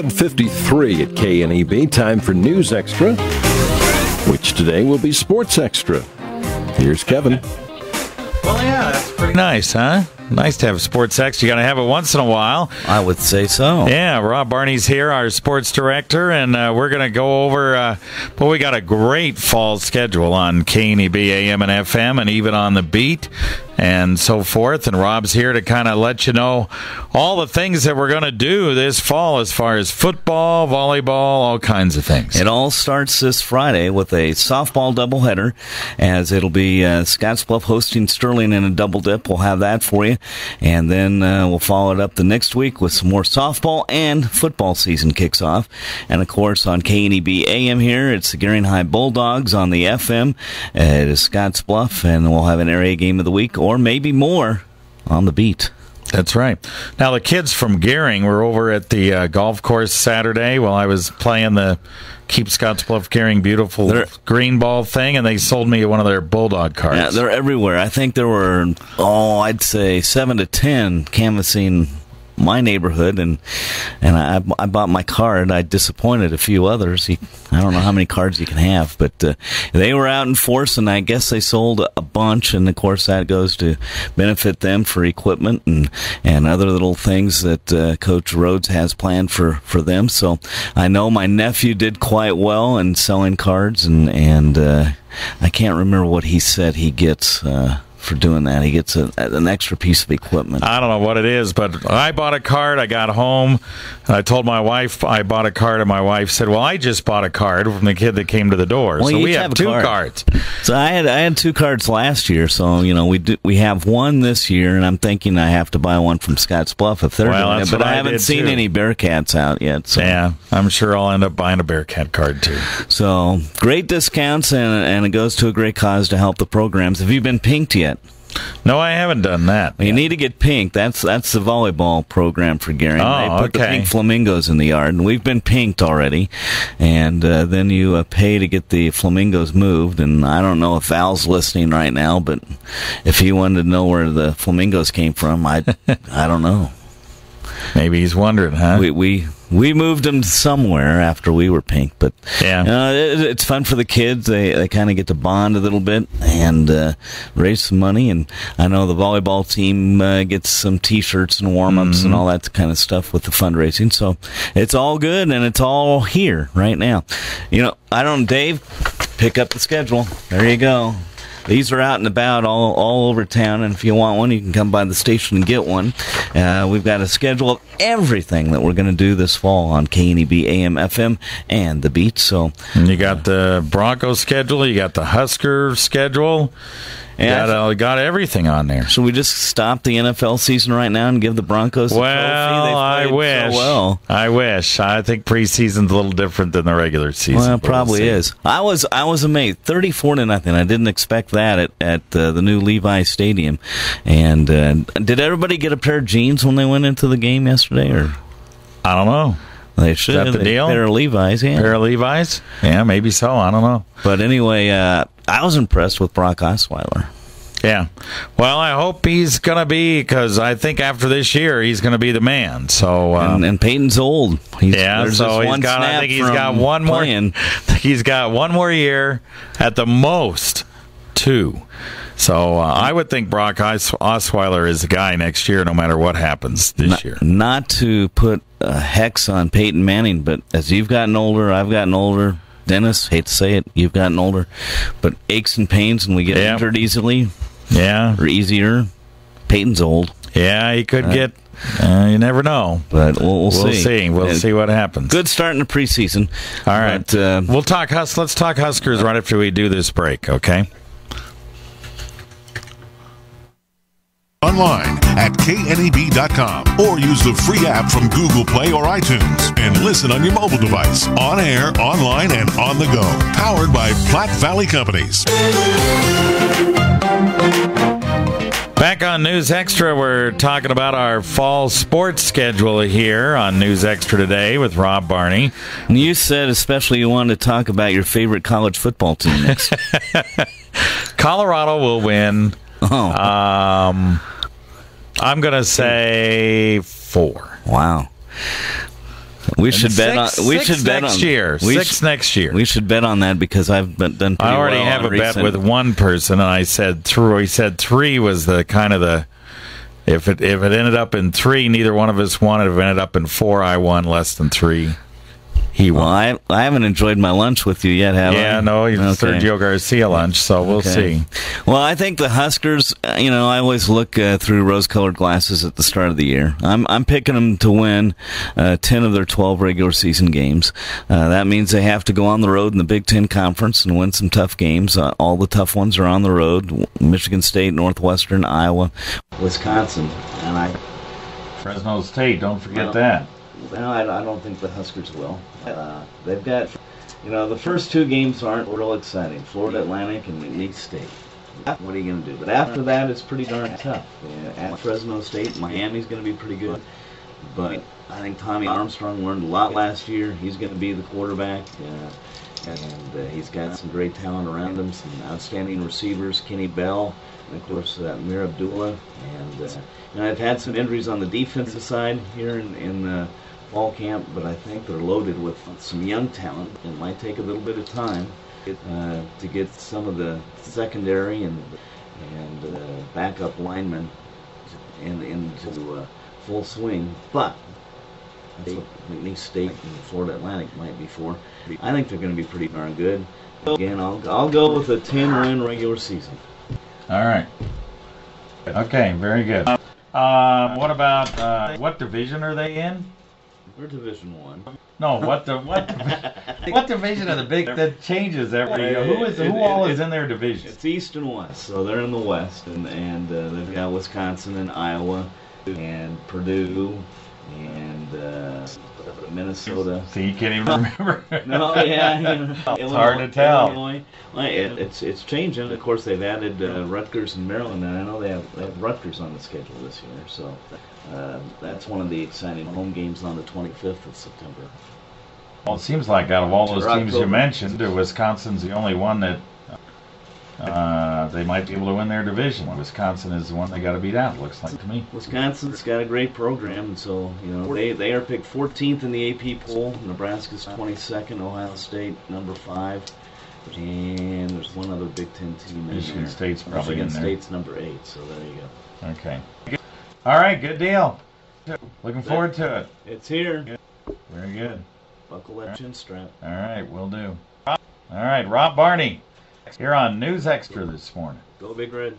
7:53 at KNEB. Time for News Extra, which today will be Sports Extra. Here's Kevin. Well, yeah, that's pretty nice, huh? Nice to have sports extra. You got to have it once in a while. I would say so. Yeah, Rob Barney's here, our sports director, and we're going to go over, we got a great fall schedule on KNEB AM and FM and even on the beat and so forth. And Rob's here to kind of let you know all the things that we're going to do this fall as far as football, volleyball, all kinds of things. It all starts this Friday with a softball doubleheader, as it'll be Scottsbluff hosting Sterling in a double dip. We'll have that for you. And then we'll follow it up the next week with some more softball, and football season kicks off. And, of course, on KNEB AM here, it's the Gearing High Bulldogs. On the FM, it is Scottsbluff, and we'll have an area game of the week, or maybe more on the beat. That's right. Now, the kids from Gearing were over at the golf course Saturday while I was playing the Keep Scottsbluff Gearing Beautiful green ball thing, and they sold me one of their Bulldog cards. Yeah, they're everywhere. I think there were, I'd say 7 to 10 canvassing my neighborhood, and I bought my card. I disappointed a few others. I don't know how many cards you can have, but they were out in force, and I guess they sold a bunch, and of course that goes to benefit them for equipment and other little things that Coach Rhodes has planned for them. So I know my nephew did quite well in selling cards, and I can't remember what he said he gets for doing that. He gets an extra piece of equipment. I don't know what it is, but I bought a card. I got home, and I told my wife I bought a card, and my wife said, well, I just bought a card from the kid that came to the door. Well, so we have two cards. So I had 2 cards last year, so we have one this year, and I'm thinking I have to buy one from Scottsbluff if they're doing it, but I haven't seen any Bearcats out yet. So. Yeah, I'm sure I'll end up buying a Bearcat card too. So great discounts, and it goes to a great cause to help the programs. Have you been pinked yet? No, I haven't done that. Well, you need to get pink. That's the volleyball program for Gearing. They put the pink flamingos in the yard, and we've been pinked already. And then you pay to get the flamingos moved. And I don't know if Val's listening right now, but if he wanted to know where the flamingos came from, I don't know. Maybe he's wondering, huh? We moved them somewhere after we were pink, but yeah, it's fun for the kids. They kind of get to bond a little bit and raise some money. And I know the volleyball team gets some T-shirts and warm-ups and all that kind of stuff with the fundraising. So it's all good, and it's all here right now. Dave, pick up the schedule. There you go. These are out and about all over town, and if you want one, you can come by the station and get one. We've got a schedule of everything that we're going to do this fall on KNEB AM, FM, and the Beat. So you got the Broncos schedule, you got the Husker schedule. Yeah, got everything on there. Should we just stop the NFL season right now and give the Broncos a trophy? I wish. So well. I wish. I think preseason's a little different than the regular season. Well, it probably is. I was amazed. 34-0. I didn't expect that at the new Levi Stadium. And did everybody get a pair of jeans when they went into the game yesterday? Or I don't know. They should. Is that the deal? Pair of Levi's, yeah. Pair of Levi's? Yeah, maybe so. I don't know. But anyway, I was impressed with Brock Osweiler. Yeah. Well, I hope he's going to be, because I think after this year, he's going to be the man. So and Peyton's old. So he's got one more. He's got one more year, at the most 2. So I would think Brock Osweiler is the guy next year, no matter what happens this year. Not to put a hex on Peyton Manning, but as you've gotten older, I've gotten older. Dennis, hate to say it, you've gotten older, but aches and pains and we get injured easily. Yeah. Or easier. Peyton's old. Yeah, he could get. You never know. But we'll see. We'll see what happens. Good start in the preseason. All right. But, we'll talk Let's talk Huskers right after we do this break, okay? Online at KNEB.com or use the free app from Google Play or iTunes and listen on your mobile device, on air, online, and on the go. Powered by Platte Valley Companies. Back on News Extra, we're talking about our fall sports schedule here on News Extra today with Rob Barney. And you said especially you wanted to talk about your favorite college football team next. Colorado will win. Oh. I'm going to say 4. Wow. We should bet on. We should bet next on year. Six next year. We should bet on that because I've done pretty well. I already have a bet with one person, and I said three. He said 3 was the kind of the. If it ended up in 3, neither one of us won. If it ended up in 4, I won less than 3. He won. Well, I haven't enjoyed my lunch with you yet, have I? Yeah, no, it's Sergio Garcia lunch, so we'll see. Well, I think the Huskers, I always look through rose-colored glasses at the start of the year. I'm picking them to win 10 of their 12 regular season games. That means they have to go on the road in the Big Ten Conference and win some tough games. All the tough ones are on the road. Michigan State, Northwestern, Iowa, Wisconsin, and Fresno State, don't forget that. Well, I don't think the Huskers will. They've got, the first 2 games aren't real exciting. Florida Atlantic and McNeese State. What are you going to do? But after that, it's pretty darn tough. At Fresno State, Miami's going to be pretty good. But I think Tommy Armstrong learned a lot last year. He's going to be the quarterback. And he's got some great talent around him, some outstanding receivers, Kenny Bell, and, of course, Mir Abdullah. And I've had some injuries on the defensive side here in fall camp, but I think they're loaded with some young talent. It might take a little bit of time to get some of the secondary and backup linemen into full swing. But that's what McNeese State and Florida Atlantic might be for. I think they're going to be pretty darn good. Again, I'll go with a 10-win regular season. All right. Okay, very good. What about what division are they in? We're Division 1. No, what division of the Big that changes every year? Who all is in their division? It's East and West, so they're in the West, and they've got Wisconsin and Iowa and Purdue and Minnesota. See, you can't even remember. No, yeah, it's Illinois, hard to tell. Illinois. Well, it's changing. Of course, they've added Rutgers and Maryland, and I know they have Rutgers on the schedule this year. So that's one of the exciting home games on the 25th of September. Well, it seems like out of all those teams you mentioned, Wisconsin's the only one that they might be able to win their division. Wisconsin is the one they got to beat out, looks like to me. Wisconsin's got a great program, and so they are picked 14th in the AP poll. Nebraska's 22nd, Ohio State number 5, and there's one other Big Ten team. Michigan State's probably in there. Michigan State's number 8, so there you go. Okay. All right, good deal. Looking forward to it. It's here. Very good. Buckle that chin strap. All right, will do. All right, Rob Barney here on News Extra this morning. Go Big Red.